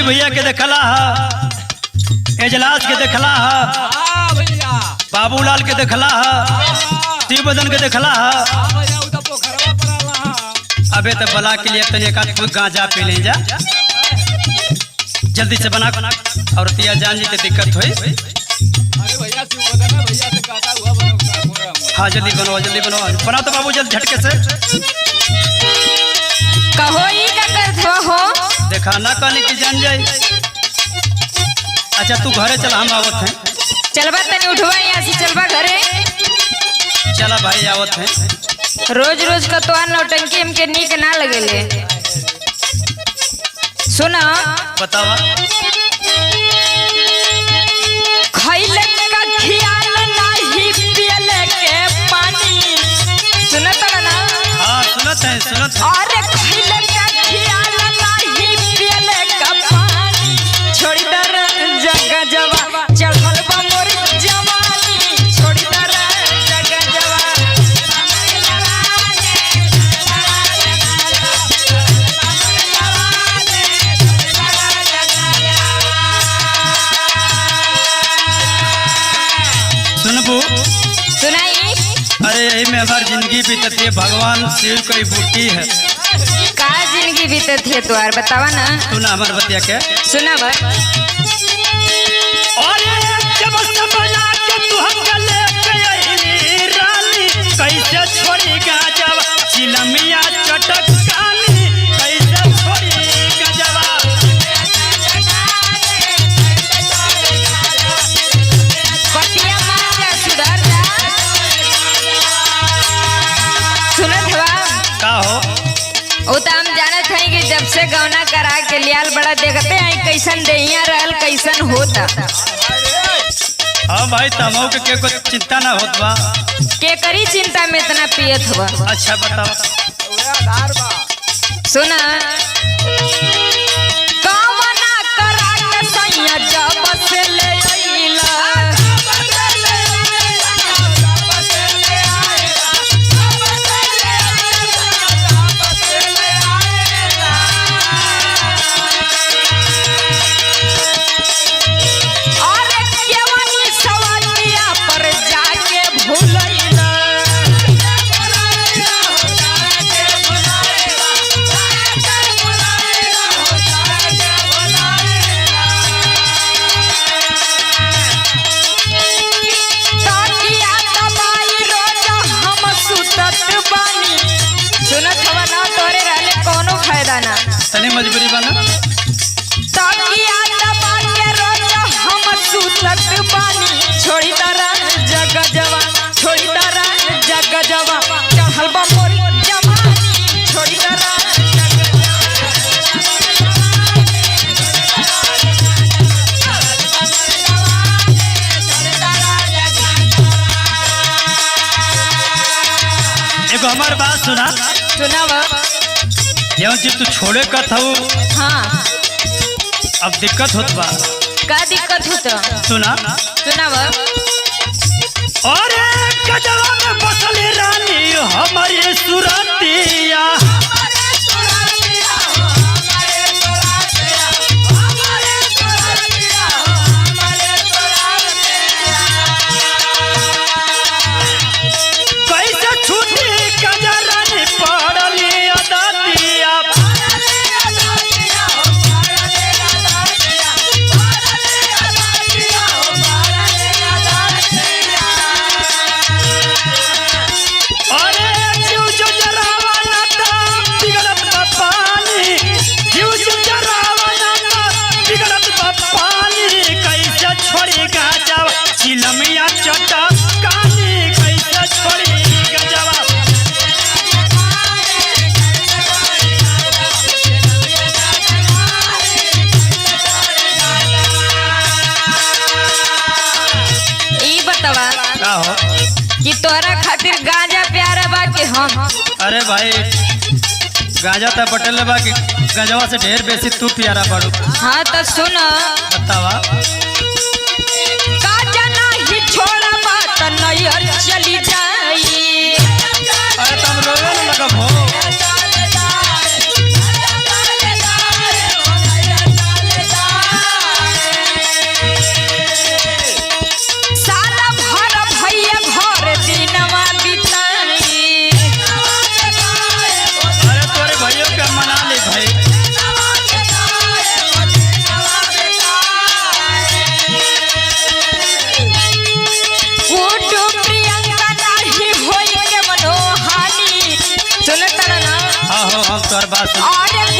भैया के देखला है, एजलास के देखला है, बाबूलाल के देखला है, शिवबदन के देखला है। अबे तो बला के लिए तनी एक गांजा पी ले जा, जल्दी से बना और तिया जान जी के दिक्कत हुई। हाँ जल्दी बनवा, जल्दी बनवा, बना तो बाबू जल्दी झटके से। कहो ई का करत हो? देखा ना कहनी की जान जाई। अच्छा तू घरे चला, हम आवत हैं। चलबा तनी उठवा यहाँ से, चलबा घरे। चला भाई आवत हैं। रोज रोज का तो नौटंकी हमके नीक ना लगेले। सुना बतावा। खइले का खियाल नाही पियले के पानी। सुनत ना? हाँ सुनत है, सुनत है। अरे खइले का खियाल नाही पियले का पानी। छोड़ी दर जग जवा चढ़ल बा मोर जवानी। छोड़ी दर जग जवा। सुनबू सुनाई। अरे यही में हमारी जिंदगी बीतती है, भगवान शिव कोई बूटी है। का जिंदगी बीतत है तुआर बतावा ना। तू ना हमारे बतिया के सुना बा। कैसे छोड़ी गजवा चिलमिया चटकानी, कैसे छोड़ी गजवा। पटिया मार जा, सुधर जा। सुनत हवा? का हो? वो तो हम जानत हैं कि जब से गौना करा के लियाल बड़ा देखते हैं कैसन देहिया रहल कैसन होता। हाँ भाई तमो के को चिंता ना होत बा। के करी चिंता में इतना पियत हुआ? अच्छा बताओ। सुना कवना करा के सैया जब से ले अइला। अरे केवनी सवालिया पर जाके भूलैला। ताकिया दबाई रोज हम सुतत बानी। सुनत हवा ना? तोरे रहले कोनो फायदा ना। तनी मजबूरी बना। ताकिया दबा के रोज हम सुतत बानी। छोड़ी दरा जग जवा, छोड़ी दरा जग जवा चढ़ल बा मोर जवानी। छोड़ी दरा एगो हमार बात सुना। सुनावा। जब तू छोड़े का था हाँ अब दिक्कत होत बा। का दिक्कत होता? सुना। सुनावा। अरे गजवा में बसल रानी हमारी सुरतिया। कैसे छूटी गजरानी पड़ली अदातिया। अरे जीव जो जरावा ना ता बिगड़त बा पानी, जीव जो जरावा ना ता बिगड़त बा पानी। कैसे छोड़ी गजवा चिलमिया चटकानी, कैसे छोड़ी गजवा। ई बतावा का हो? कि तोरा खातिर गांजा प्यारा बा कि हम? अरे भाई गांजा तो पटेल बा कि गजवा से ढेर बेसी तू प्यारा पड़ू। हाँ तो सुन। बतावा। गांजा नहीं छोड़ा बात नैहर चली जाई। अरे तुम रोवे न लगब हो। तोर बात सुन। अरे